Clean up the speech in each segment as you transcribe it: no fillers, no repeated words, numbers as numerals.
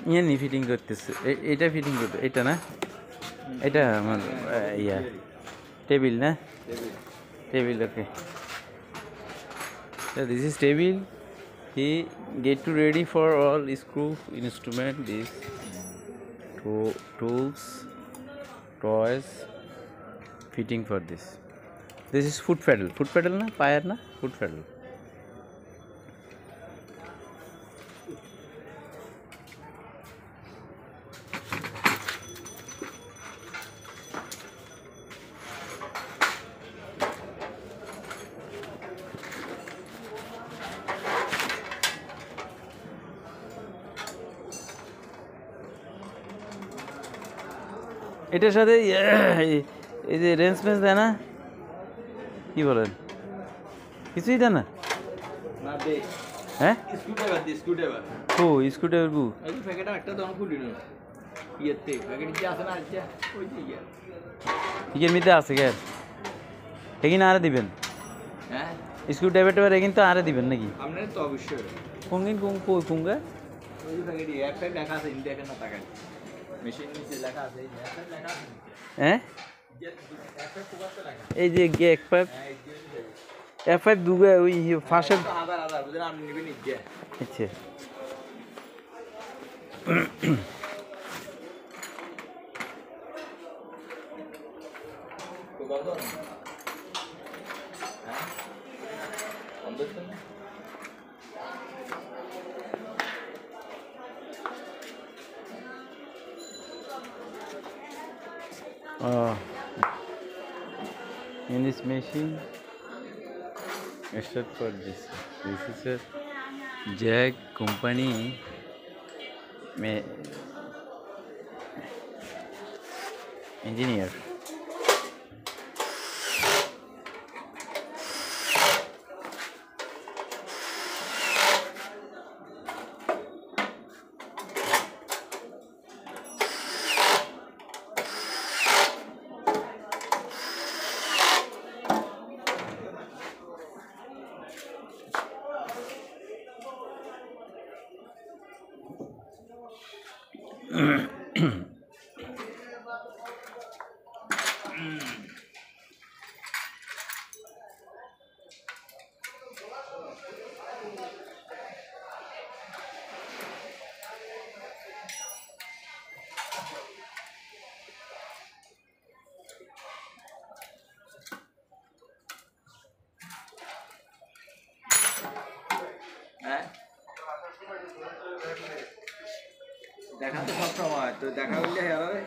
ইয়ে নি ফিটিং করতেছে, এটা ফিটিং করতে, এটা না, এটা আমার ইয়া টেবিল না, table okay. This is table, he get to ready for all screw instrument, this tools, toys, fitting for this is foot pedal na, পায়ের না, foot pedal. এটার সাথে এই যে রেঞ্জ মেঞ্জ দেয় না, কি বলেন, কিছুই দেয় না? হ্যাঁ ও স্ক্রুড্রাইভার বু ইকের মধ্যে আছে গ্যাস, এখানে আরে দিবেন স্ক্রুড্রাইভার টেবার, এখানে তো আরে দিবেন নাকি? তো অবশ্যই কোনদিন কোন কোনগা হ্যাঁ, এই যে F5 F5 দুগে ওই ফাঁসের আচ্ছা in this machine except for this is a Jag company engineer. দেখা তো সব সময় তো দেখা হইলে হেরাবে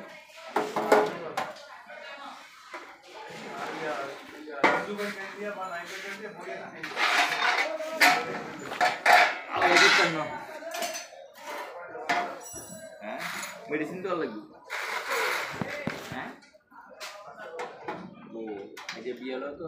মেডিসিন তো লাগবে হ্যাঁ ও এই যে বিয়ে হলো তো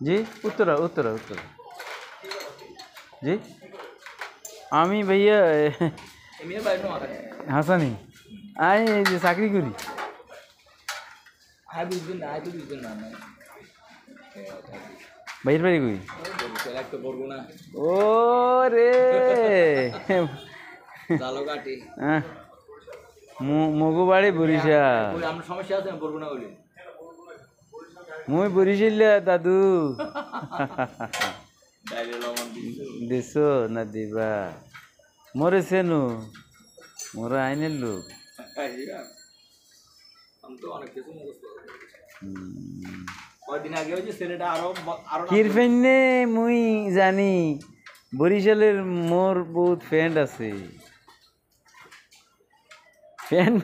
जी उत्तरा उत्तरा उत्तरा जी আমি ভাইয়া হাসানি আই যে চাকরি করি বাইরের বাড়ি কই ও রে মগু বাড়ি বরিশাল সমস্যা আছে বরগুনা বলি মুই বরিশাল দাদু দেশো না দিবা মোরে সেনু মোরা আইনের লোক কিরফেনে মুই জানি বরিশালের মোর বহুত ফ্রেন্ড আছে, ফ্রেন্ড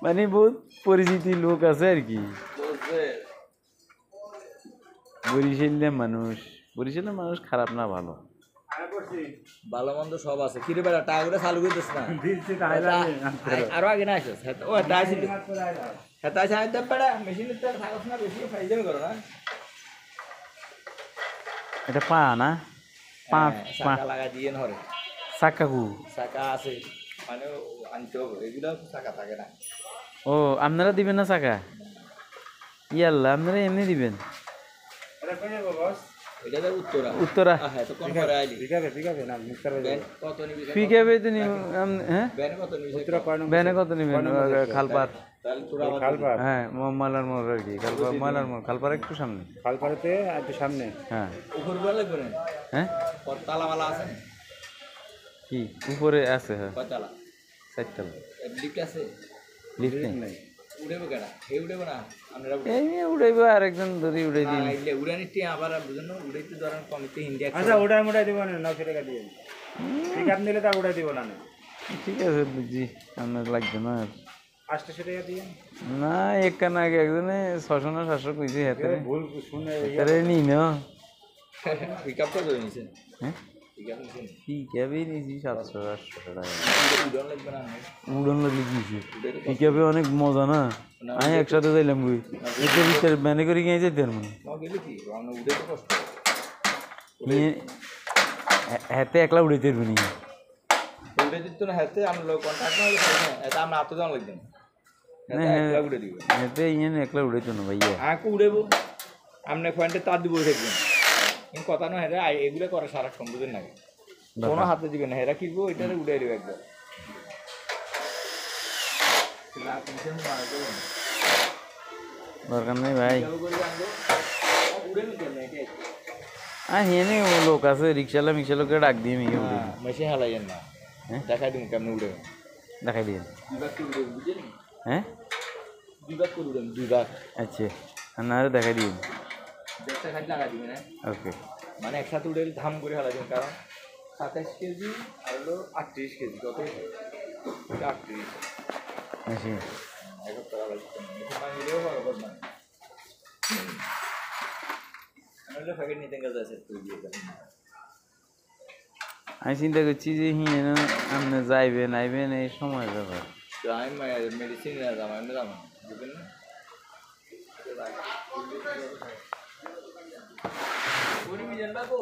মানে বহুত পরিচিতি লোক আছে আর কি বরিশালের মানুষ খারাপ না ভালো ভালো মন্দ সব আছে কিরে বেড়া টাকা চালু করতেছ না আরো আগে না আসিস ও তাই ছিল হ্যাঁ তাই সাহায্য বেড়া মেশিনের তো থাকস না বেশি ফাইজামি করো না এটা পা না পা পা চাকা লাগা দিয়ে নরে চাকাকু চাকা আছে মানে আনতে হবে এগুলো চাকা থাকে না ও আপনারা দিবেন না চাকা ইয়াল্লা আপনারা এমনি দিবেন এটা তো উত্তরা উত্তরা হ্যাঁ তো কম করে আইলি কত নিবি ফিকাবে তো হ্যাঁ ব্যানে কত নিবি ব্যানে কত নিবেন খালপার তাহলে তোরা হ্যাঁ মালার মোড় আর কি খালপার মালার মোড় খালপার একটু সামনে খালপাড়াতে একটু সামনে হ্যাঁ উপর বলা লাগবে না হ্যাঁ তালা মালা আছে কি উপরে আছে হ্যাঁ কয় তালা 4 তলা লিফট আছে লিফট নেই উড়েবো কেনা হে উড়েবো না আমরা এই উড়াইবো আরেকজন ধরে উড়াই দিন উড়ানিটি আবার বুঝুন উড়াইতে ধরেন কমিতে ইন্ডিয়া আচ্ছা ওটাই দিব না 900 টাকা দিয়ে ঠিক আপনি নিলে তা ওটাই দিব না ঠিক আছে বুঝছি আপনার লাগবে না 800 টাকা দিয়ে না একখান আগে একজনে 600 না 700 কইছে হেতে ভুল শুনে হেতে নি না পিকআপ কত নিছে হ্যাঁ পিকআপ নিছে ঠিক আছে নিছি 700 800 টাকা উড়ান লাগবে না উড়ন লাগি দিছি ঠিক আছে অনেক মজা না আমি একসাথে যাইলাম কই এতে ভিতরে ব্যানে করে গিয়ে যেতে আর মানে মা গেলি কি আমরা উড়ে তো কষ্ট হেতে একলা উড়াইতে পারবি না উড়ে দিত না হাতে আমরা লোক কন্টাক্ট না হলে এটা আমরা আতো জন লাগবে না একলা উড়ে দিব হেতে ইয়ে একলা উড়াইতো না ভাইয়া আঁকু উড়েবো আপনি পয়েন্টে তার দিব দেখবেন কিন্তু কথা নয় হেরা এগুলো করে সারা সম্বুদের নাকি কোনো হাতে দিবে না হেরা কিনবো ওইটারে উড়ে দেবে একবার দরকার নেই ভাই হেনে লোক আছে রিক্সালা মিক্সালোকে ডাক দিয়ে মিকে উড়ে মেশিন হালাইয়েন না হ্যাঁ দেখাই দিন কেমন উড়ে দেখাই দিন দুই ভাগ করে উড়ে বুঝলেন হ্যাঁ দুই ভাগ করে উড়েন দুই ভাগ আচ্ছা আপনারা দেখাই দিন ব্যাগটা খালি লাগা দিবেন হ্যাঁ ওকে মানে একসাথে উড়ে ধাম করে হালা দিবেন কারণ 27 কেজি আর হলো 38 কেজি কত 38 মেশিন এক টাকা লাগছে মেশিন বানিয়েও হবে বদমান আমরা প্যাকেট নিতে গেছে আছে তুই দিয়ে দেন আমি চিন্তা করছি যে হিয়ে আপনি যাইবেন আইবেন এই সময় ব্যাপার তো আমি মেডিসিন না দাম আমি দাম বুঝলেন না ওরে মিজান বাবু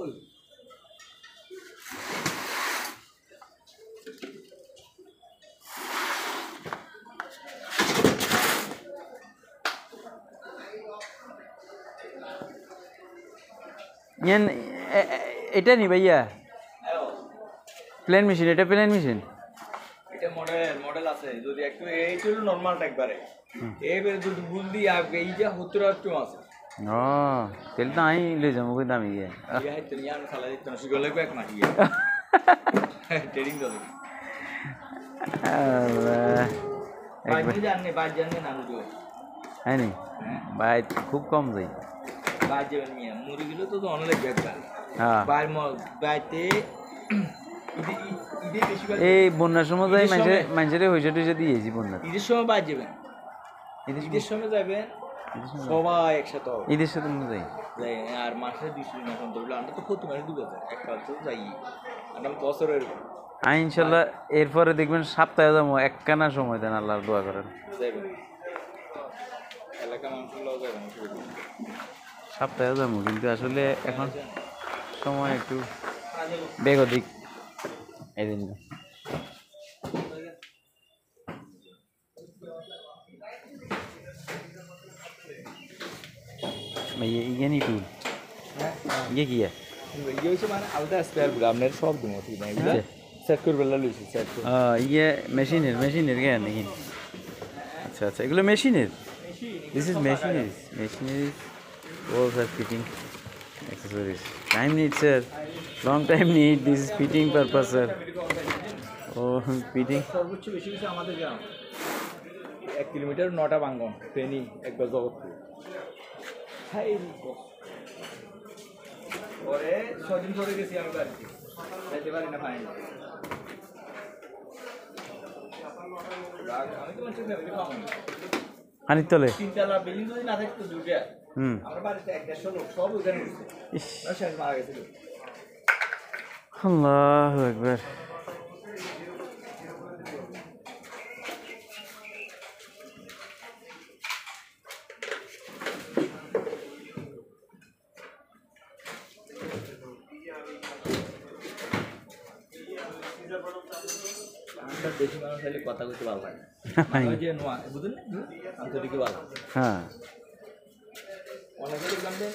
ইয়ান এটা নি ভাইয়া প্লেন মেশিন এটা প্লেন মেশিন এটা মডেল আছে যদি একটু এই ছিল নরমালটা একবারে এইবারে যদি ভুল দিয়ে এই যে 70 আছে ও তেল তো আমি লই যাবো কই দামি গিয়ে এই হাইতে নিয়ে আমি খালা দিতে না শিগলে কয়েক মাটি ট্রেডিং করে বাইরে জাননে না বুঝো হ্যাঁ নি ভাই খুব কম যাই বাইরে যাবেন মিয়া মুরগিগুলো তো অনেক লাগবে একবার হ্যাঁ বাইতে ঈদে বেশিরভাগ এই বন্যার সময় যাই মানুষের হইসা টইসা দিয়েছি বন্যা ঈদের সময় বাইরে যাবেন ঈদের সময় যাবেন সবাই একসাথে হবে ঈদের সাথে মনে যাই আর মাসে 200 দিন এখন ধরলে আমরা তো প্রতি মাসে 2000 একবার তো যাই আমরা বছরের আমি ইনশাল্লাহ এরপরে দেখবেন সপ্তাহে যাবো একখানা সময় দেন আল্লাহর দোয়া করেন যাবেন এলাকা মানুষগুলো যাবেন সপ্তাহে যাবো কিন্তু আসলে এখন সময় একটু বেগদিক এই দিন ये नहीं टूल ये किया ये হচ্ছে মানে আলাদা স্পেয়ার গুলো আপনার সব দিমো ঠিক না এগুলো সেট করে বেলা লইছি সেট করে ये मशीनर क्या नहीं अच्छा अच्छा এগুলো মেশিনের this is machinery all for fitting accessories time need sir long time need this is fitting purpose sir oh fitting সর্বোচ্চ বেশি বেশি আমাদের গ্রাম 1 কিলোমিটার 9টা বাঙ্গন ফেনি একবার জগৎপুর হাই ওরে 6 দিন ধরে গেছি আমি বাড়িতে যেতে পারি না ফাইন আমি তো মনে ফ্যামিলি পাবো হানি তলে তিনতলা বিল্ডিং যদি না থাকতো দুইটা আমার বাড়িতে 150 লোক সব ওখানে উঠছে শেষ মারা গেছিল আল্লাহু আকবার। বেশি মানুষ হলে কথা বলতে ভালো লাগে ওই যে নোয়া বুঝলেন না আন্তরিকই ভালো হ্যাঁ অনেকে দেখলাম যে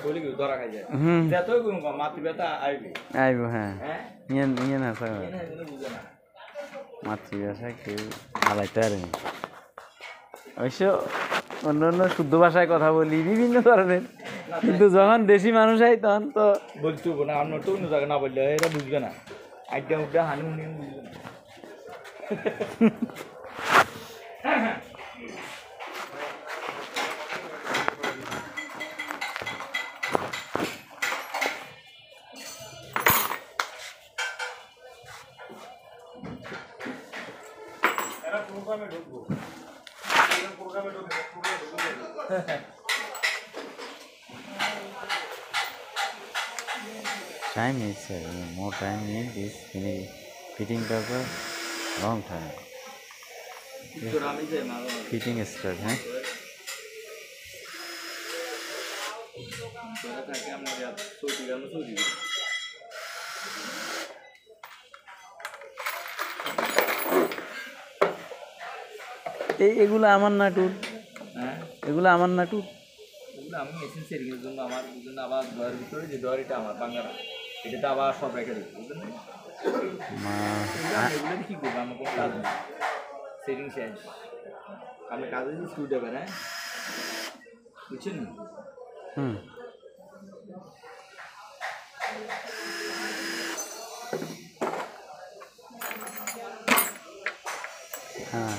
কলি ধরা খাই যায় যত মাতৃভাষা আইবি আইব। হ্যাঁ হ্যাঁ ইয়েন ইয়েন আছে বুঝে না মাতৃভাষা কেউ হালাইতে পারেনি। অবশ্য অন্য অন্য শুদ্ধ ভাষায় কথা বলি বিভিন্ন ধরনের, কিন্তু যখন দেশি মানুষ হয় তখন তো বলতে হবো না অন্য তো অন্য জায়গায় না বললে এরা বুঝবে না আইডা উডা হানি হুনি বুঝবে না time is more time in this fitting purpose, long time. Fitting start, huh? এগুলো আমার না টুর, এগুলো আমার না টুর। আমি মেশিন সেটিংয়ের জন্য আমার জন্য আবার দয়ের ভিতরে যে দয়ের এটা আমার বাংলারা এটা তো আবার সব রেখে দিই বুঝলেন এগুলো কী করবো আমার কোনো কাজ নেই সেটিং শেষ আপনি কাজে যদি স্ক্রু দেবেন হ্যাঁ বুঝছেন হুম হ্যাঁ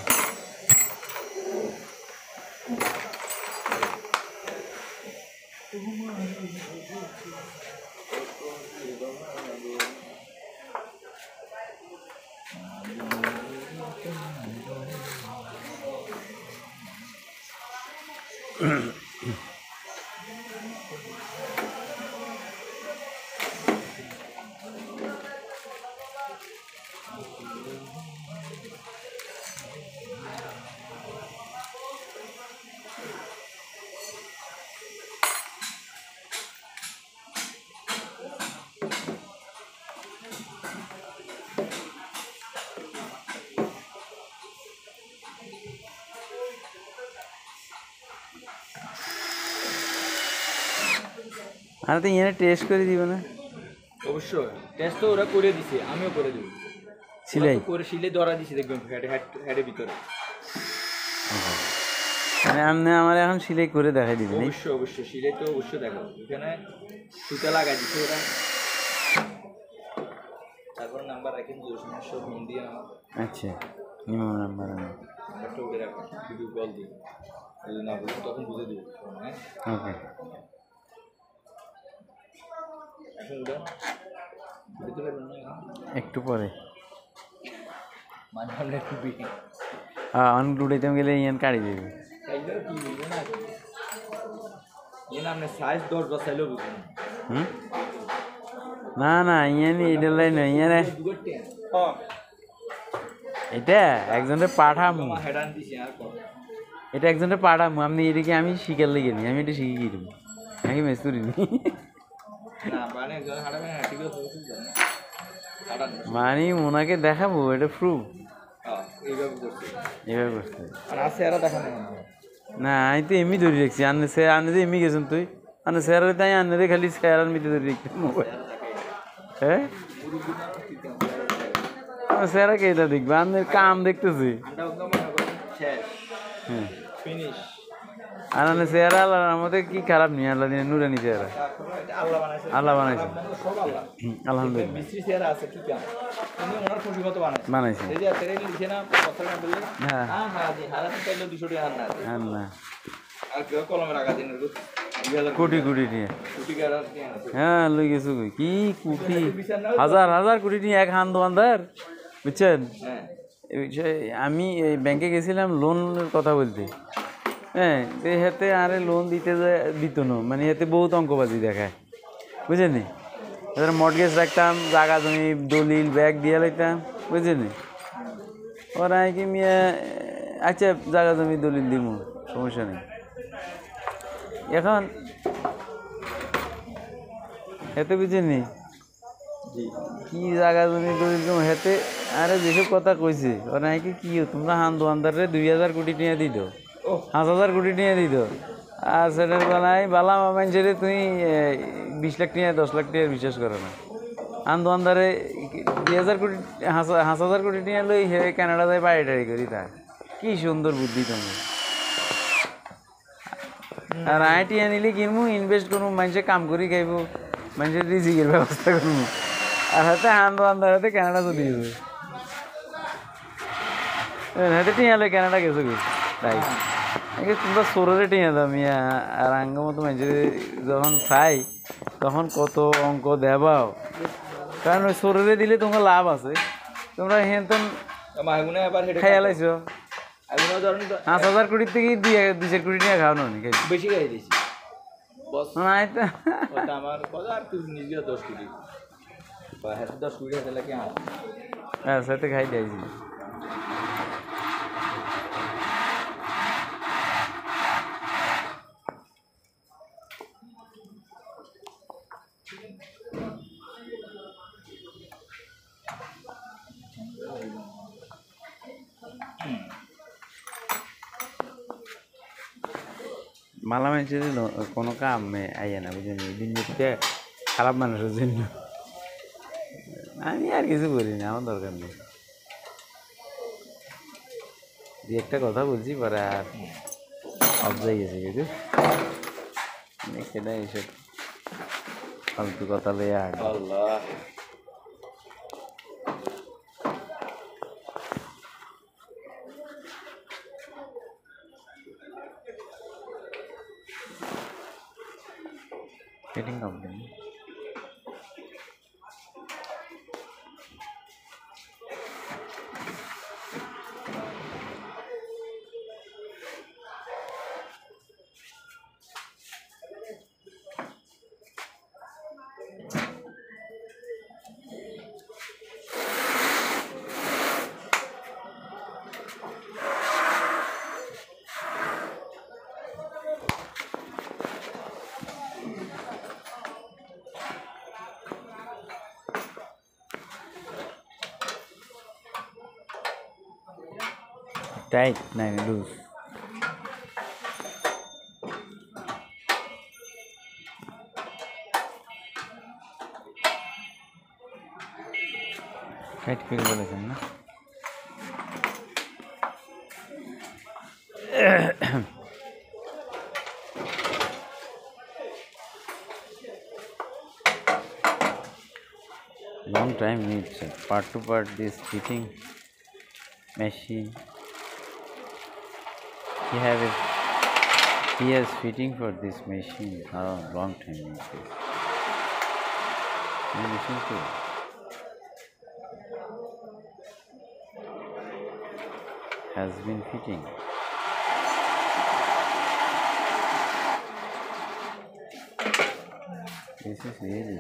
আর তো এখানে টেস্ট করে দিবে না? অবশ্যই টেস্ট তো ওরা করে দিছে, আমিও করে দিব। সিলাই করে সিলাই ধরা দিছি দেখবেন হেডের ভিতরে। মানে আপনি আমার এখন সিলাই করে দেখাই দিবেন? অবশ্যই অবশ্যই সিলাই তো অবশ্যই দেখাবো। এখানে সুতা লাগাই দিচ্ছে ওরা, তারপর নাম্বার রাখেন 200 ফোন দিয়ে আমার। আচ্ছা নিমো নাম্বার নাম্বারটা উঠে রাখো, ভিডিও কল দিই, যদি না বলছো তখন বুঝে দিব। হ্যাঁ ওকে একটু পরে অনেক ডুটাইতে গেলে ইয়ান কাটি দেবে। না না ইয়ানি এটা লাই না, ইয়ানে এটা একজনের পাঠামু, এটা একজনের পাঠামু। আপনি এটাকে আমি শিখার লেগে নি, আমি এটা শিখে গিয়ে দেবো নাকি মেস্তুরি নি। মানে ওনাকে দেখাবো এটা প্রুফ এইভাবে করতে না। আমি তো এমনি ধরে রাখছি, আনে সে আনে যে এমনি গেছেন তুই আনে স্যারের তাই আনে রে খালি স্যারার মিতে ধরে রাখতে মোবাইল। হ্যাঁ স্যারা কে এটা দেখবে, আনের কাম দেখতেছি। হ্যাঁ আর আনে চেহারা আল্লাহ আমাদের কি খারাপ নেই, আল্লাহ দিনে নুরানি চেহারা আল্লাহ বানাইছে আলহামদুলিল্লাহ বানাইছে। কোটি কোটি নিয়ে হ্যাঁ লই গেছো কি কোটি হাজার হাজার কোটি নিয়ে এক হান দোকানদার বুঝছেন। আমি এই ব্যাংকে গেছিলাম লোনের কথা বলতে, হ্যাঁ হাতে আরে লোন দিতে দিত না, মানে এতে বহুত অঙ্কবাজি দেখায় বুঝলেন নি। এদের মর্টগেজ রাখতাম, জায়গা জমি দলিল ব্যাগ দিয়ে লাইতাম, বুঝলি? ওরা কি মিয়া আচ্ছা জায়গা জমি দলিল দিব, সমস্যা নেই। এখন হেতে বুঝিনি কি জায়গা জমি দলিল দিব হেতে, আরে যেসব কথা কইছে ওরা কি তোমরা হান দোয়ানদারে 2000 কোটি নিয়ে দিত, 5000 কোটি নিয়ে দিত, আর সেটার বেলায় বালা মানুষের তুমি 20 লাখ টাকা 10 লাখ টাকা বিশ্বাস করো না। আন দোয়ানদারে 2000 কোটি 5000 কোটি নিয়ে লই হে কানাডা যায় বাড়ি টাড়ি করি, তা কি সুন্দর বুদ্ধি তুমি। আর আইটি আনিলে কিনবো, ইনভেস্ট করবো, মানুষে কাম করি খাইব, মানুষের রিজিকের ব্যবস্থা করবো, আর হাতে আন্দো আন্দার হাতে কানাডা চলে যাবে। হাতে টিয়ালে কানাডা গেছো কি তাই তোমরা সোরে টিয়া দাও মিয়া। আর আঙ্গ মতো মানুষের যখন চাই তখন কত অঙ্ক দেবাও, কারণ ওই সোরে দিলে তোমার লাভ আছে। তোমরা হেন খাইয়ালাইছো 5000 কোটির থেকে 2 কোটি টাকা খাও না, বেশি খাই দিয়েছি আমার আমার কথা আর তুই নিজে 10 কোটি 10 কোটি হাতে লাগে হ্যাঁ সাথে খাই দিয়েছি। মালা মানুষের কোনো কামে আইয়া না, বুঝলেন? দিনটা খারাপ মানুষের জন্য আমি আর কিছু বলি না, আমার দরকার নেই। দু একটা কথা বলছি পরে আর অবজাই গেছে কিছু সেটা এইসব ফালতু কথা লইয়া আল্লাহ Getting company. Tight, no, loose. Tight feel বলেছেন না? Long time needs part to part this fitting machine. He has fitting for this machine. Long time needs it. You listen to it. Has been fitting. This is really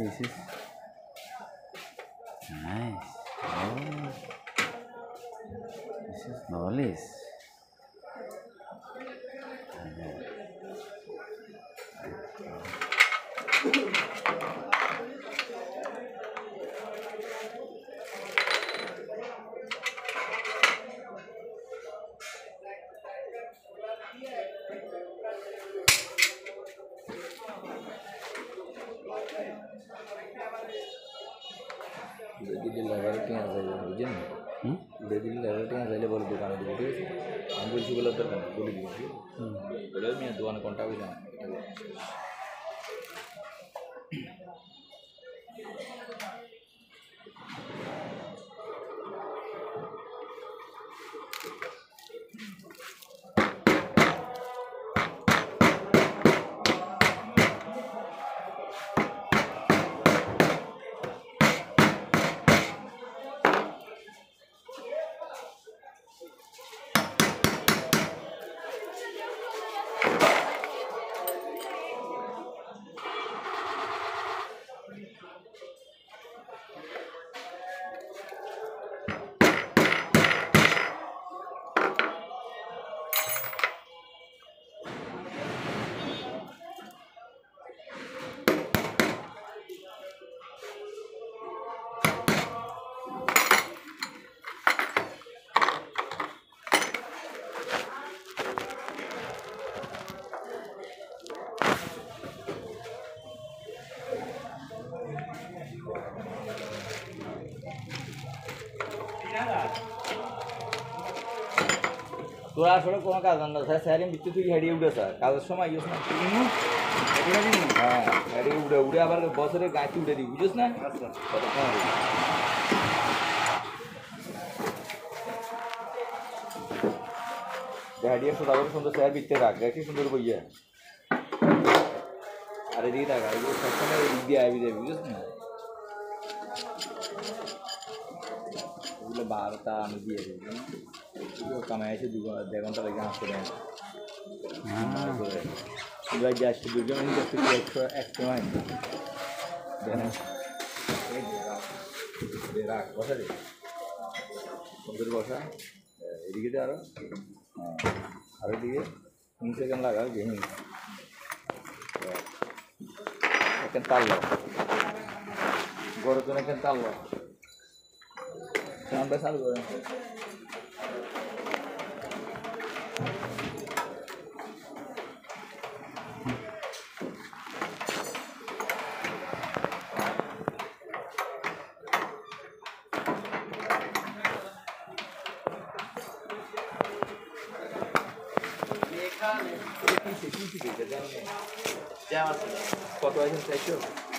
this is nice. Oh, this is knowledge. Delhi লেভেলটি আছে বুঝছেন, দিল্লি লেভেলটি আছে বলে দোকানে দিব, ঠিক আছে? আমি বলছি বলে দরকার বলে দিব, বলে আমি দোকানে কন্ট্যাক্ট হইলাম। তোরা আসলে কোনো কাজ না স্যার স্যারের ভিত্তি তুই হেঁড়িয়ে উঠে স্যার কাজের সময় ইউজ না হ্যাঁ হেঁড়িয়ে উঠে উঠে আবার বছরের গাঁটি উঠে দিই বুঝিস না কতক্ষণ হবে হেঁড়িয়ে সুন্দর সুন্দর স্যার ভিত্তি রাখ রেখে সুন্দর বইয়া আর এদিকে রাখ আর সবসময় এদিক দিয়ে আবি যাবি বুঝিস না ওগুলো 12টা আমি দিয়ে দেবো কামাই আছে 2 ঘন্টা লেগে আসতে দেয় এবার যে আসছে 2 জন একশো হয় রাখ বসা রে সুন্দর বসা এদিকে দে আরো আর এদিকে 3 সেকেন্ড লাগা গেমিং এখানে তাল্লো গরম জন্য এখানে তাল্লো সামনে চালু করে কত আছে 400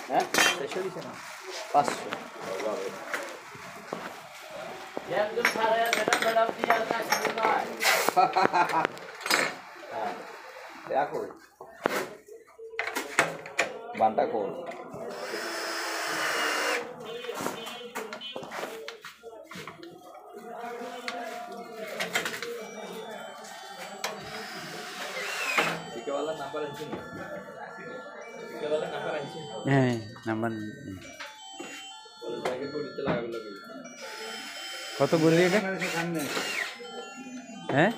হ্যাঁ 400 দিছে না 500 দেখো বানটা কর হ্যাঁ নাম্বার কত বললি এটা হ্যাঁ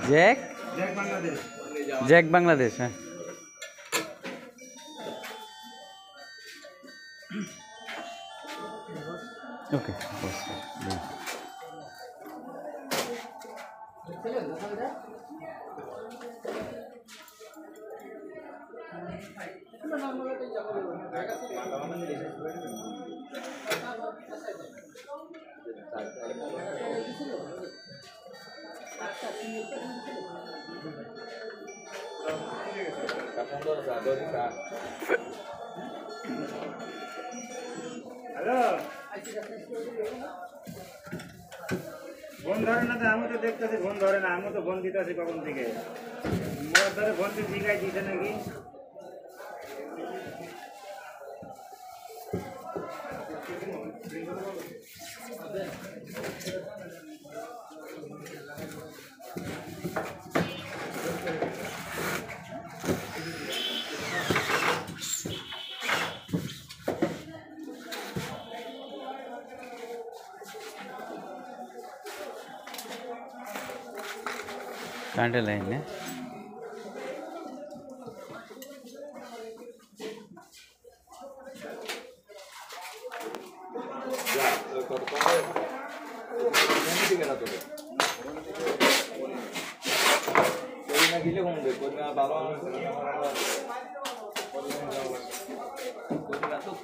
জ্যাক জ্যাক বাংলাদেশ হ্যাঁ ওকে হ্যালো ফোন ধরে না তো আমি তো দেখতেছি ফোন ধরে না আমি তো ফোন দিতেছি কখন থেকে মোর ধরে ফোন দিয়ে জিগাই দিছে নাকি কারেন্টের লাইন না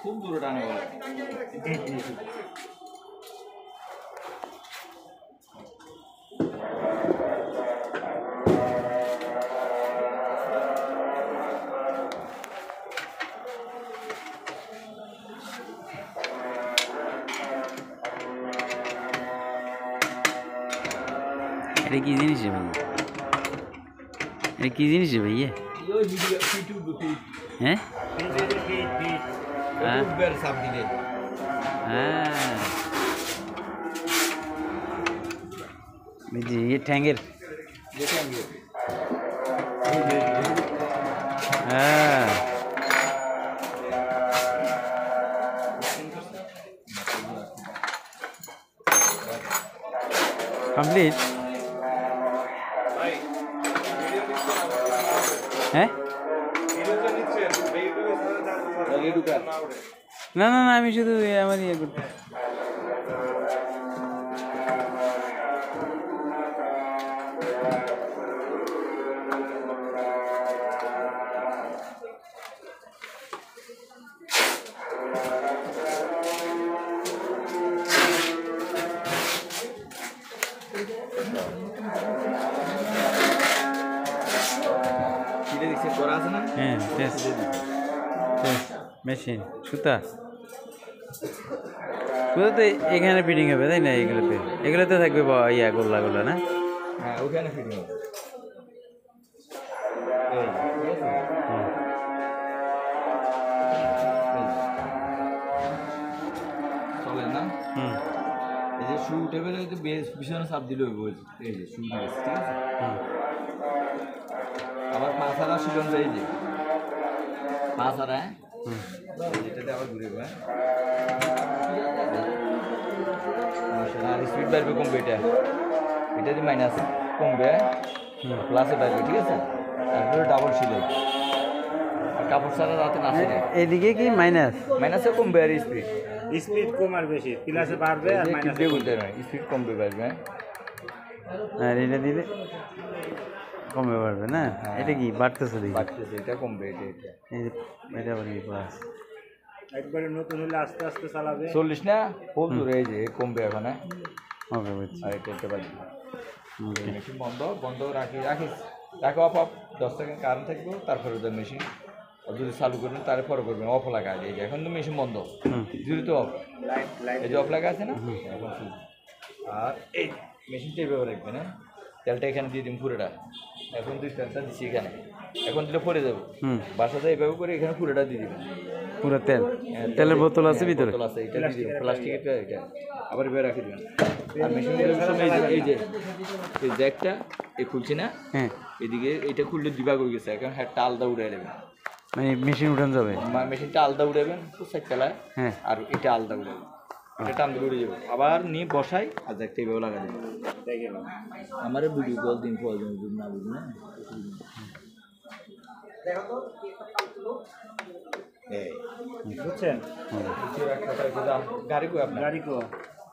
খুব দূরে টানে এটা কি জিনিস রে ভাই এটা কি জিনিস রে ভাইয়া হ্যাঁ হ্যাঁ ये ठैंगेर हाँ कंप्लीट है ना ना ना আমি শুধু আমার ইয়ে করতে শেষ মেশিন সুতা সুতা তো এখানে ফিটিং হবে তাই না? এগুলোতে থাকবে ইয়া গোল্লা গোল্লা না? হ্যাঁ ওখানে ফিটিং হবে। চলে না? হুম এই যে শু টেবিলে বেশ পিছনে চাপ দিলে হইব। এই যে শু বেশ, ঠিক আছে। আবার পাঁচারা শিলন এই যে পাঁচারা, এটাতে আবার ঘুরে হ্যাঁ আর স্পিড বাড়বে কমবে, এটা দিয়ে মাইনাস কমবে প্লাসে বাড়বে, ঠিক আছে। তারপরে ডাবল সিলাই কাপড় ছাড়া রাতে না ছিল, এইদিকে কি মাইনাস মাইনাসে কমবে আর স্পিড স্পিড কম আর বেশি, প্লাসে বাড়বে আর মাইনাসে বলতে নয়, স্পিড কমবে বাড়বে। আর এটা দিলে কমে বাড়বে না? এটা কি বাড়তেছে দেখি? বাড়তেছে, এটা কমবে, এটা এই যে এটা আবার কি প্লাস? একবারে নতুন হলে আস্তে আস্তে চালাবে। 40 না ফুল দূরে, এই যে কমবে এখন। ওকে বুঝছি। আর এটা পারবে ওকে মেশিন বন্ধ বন্ধ রাখো অফ 10 সেকেন্ড কারেন্ট থাকবো, তারপরে ওদের মেশিন যদি চালু করবেন তারপরে করবেন অফ লাগা। এই যে এখন তো মেশিন বন্ধ, জুড়ি তো অফ, এই যে অফ লাগা আছে না এখন শুধু। আর এই মেশিনটা এইভাবে রাখবেন, হ্যাঁ তেলটা এখানে দিয়ে দিন পুরোটা। এখন তুই তেলটা দিচ্ছি এখানে, এখন দিলে পরে যাবো। বাসাতে এইভাবে করে এখানে পুরোটা দিয়ে দিবেন, পুরো তেল, তেলের বোতল আছে ভিতরে, বোতল আছে, এটা দিয়ে দিবেন প্লাস্টিকের, এটা আবার এভাবে রাখে দিবেন। আর মেশিনের এই যে এই জ্যাকটা এই খুলছি না, হ্যাঁ এদিকে এইটা খুললে দিবাগ হয়ে গেছে, এখন হ্যাঁ আলাদা উড়ে নেবেন, মানে মেশিন উঠান যাবে, মেশিনটা আলাদা উড়াবেন সাইড চালায়, হ্যাঁ আর এটা আলাদা উড়াবেন, এটা টান দিয়ে উড়ে যাবে। আবার নিয়ে বসাই আর জ্যাকটা এইভাবে লাগা দেবেন। আমার ভিডিও কল দিন প্রয়োজন না বুঝি না, বুঝছেন? গাড়ি কই আপনার? গাড়ি কো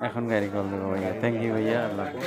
এখন গাড়ি কল দেবো ভাইয়া। থ্যাংক ইউ ভাইয়া, আল্লাহ হাফেজ।